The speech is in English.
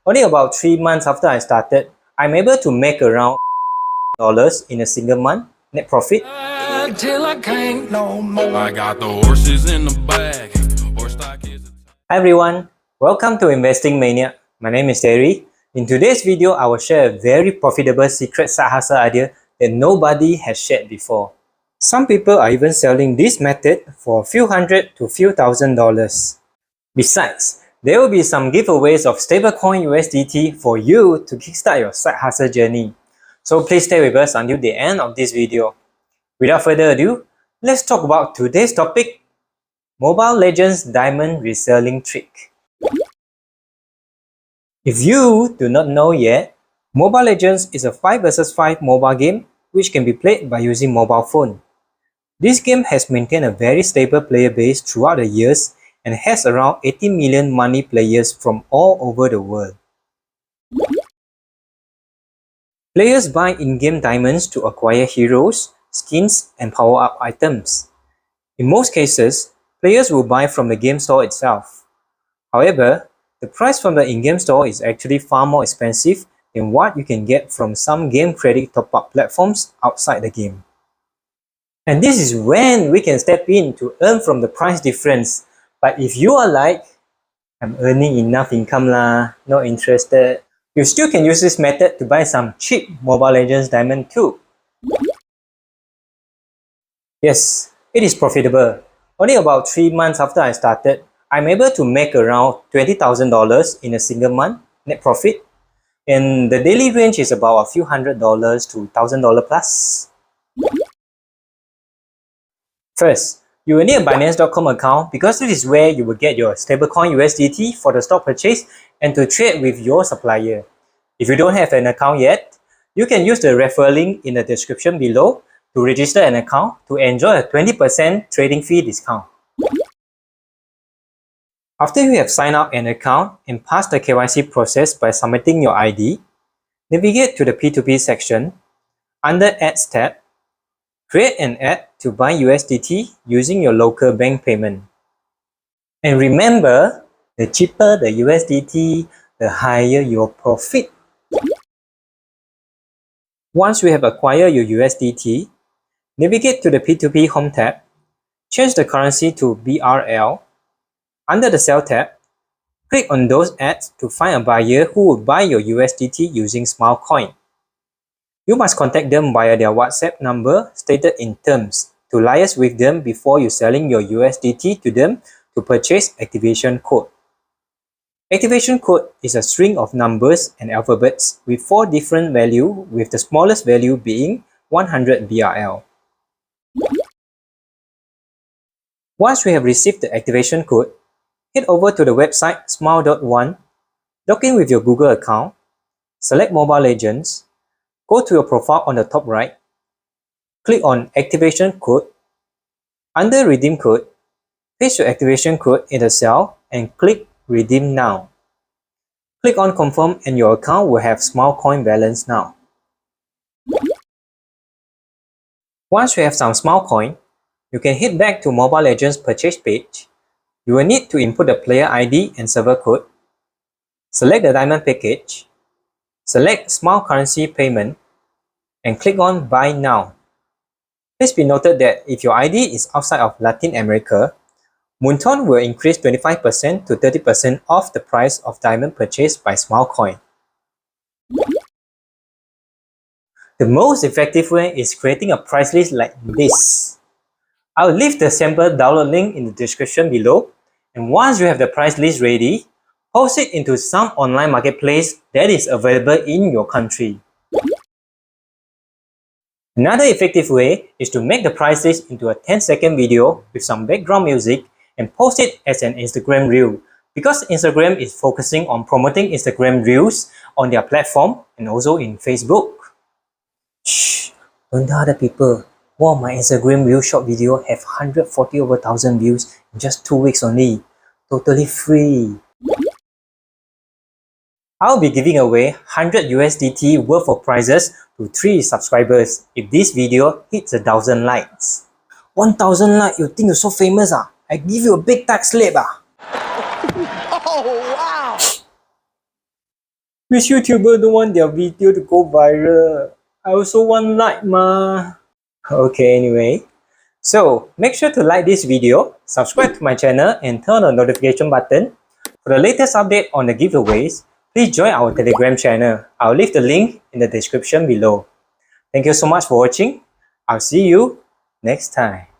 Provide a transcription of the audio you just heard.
Only about 3 months after I started, I'm able to make around dollars in a single month net profit. Till I can't no more. I got the horses in the bag. Hi everyone, welcome to Investing Mania. My name is Terry. In today's video, I will share a very profitable secret side hustle idea that nobody has shared before. Some people are even selling this method for a few hundred to few $1,000s. Besides, there will be some giveaways of stablecoin USDT for you to kickstart your side hustle journey. So please stay with us until the end of this video. Without further ado, let's talk about today's topic, Mobile Legends Diamond Reselling Trick. If you do not know yet, Mobile Legends is a 5 vs 5 mobile game which can be played by using mobile phone. This game has maintained a very stable player base throughout the years and has around 80 million money players from all over the world. Players buy in-game diamonds to acquire heroes, skins, and power-up items. In most cases, players will buy from the game store itself. However, the price from the in-game store is actually far more expensive than what you can get from some game credit top-up platforms outside the game. And this is when we can step in to earn from the price difference. But if you are like, I'm earning enough income lah, not interested, you still can use this method to buy some cheap Mobile Legends Diamond too. Yes, it is profitable. Only about 3 months after I started, I'm able to make around $20,000 in a single month net profit. And the daily range is about a few $100 to $1,000 plus. First, you will need a Binance.com account because this is where you will get your stablecoin USDT for the stock purchase and to trade with your supplier. If you don't have an account yet, you can use the referral link in the description below to register an account to enjoy a 20% trading fee discount. After you have signed up an account and passed the KYC process by submitting your ID, navigate to the P2P section. Under Ads tab, create an ad to buy USDT using your local bank payment. And remember, the cheaper the USDT, the higher your profit. Once you have acquired your USDT, navigate to the P2P Home tab, change the currency to BRL. Under the Sell tab, click on those ads to find a buyer who will buy your USDT using Smilecoin. You must contact them via their WhatsApp number stated in terms to liaise with them before you selling your USDT to them to purchase activation code. Activation code is a string of numbers and alphabets with 4 different values, with the smallest value being 100 BRL. Once we have received the activation code, head over to the website smile.one, log in with your Google account, select Mobile Legends, go to your profile on the top right, click on Activation Code. Under Redeem Code, paste your activation code in the cell and click Redeem Now. Click on Confirm and your account will have Smilecoin balance now. Once you have some Smilecoin, you can head back to Mobile Legends purchase page. You will need to input the player ID and server code, select the diamond package, select Smile Currency Payment, and click on Buy Now. Please be noted that if your ID is outside of Latin America, Moonton will increase 25% to 30% off the price of diamond purchased by Smilecoin. The most effective way is creating a price list like this. I'll leave the sample download link in the description below, and once you have the price list ready, post it into some online marketplace that is available in your country. Another effective way is to make the price list into a 10-second video with some background music and post it as an Instagram reel, because Instagram is focusing on promoting Instagram reels on their platform and also in Facebook. Shh, don't tell other people. One of my Instagram reel short video have 140 over 1,000 views in just 2 weeks only. Totally free. I'll be giving away 100 USDT worth of prizes to 3 subscribers if this video hits 1,000 likes. 1,000 likes, you think you're so famous ah? I give you a big tax slip ah. Oh, wow! Which YouTuber don't want their video to go viral? I also want like ma. Okay, anyway. So, make sure to like this video, subscribe to my channel and turn on the notification button. For the latest update on the giveaways, please join our Telegram channel. I'll leave the link in the description below. Thank you so much for watching. I'll see you next time.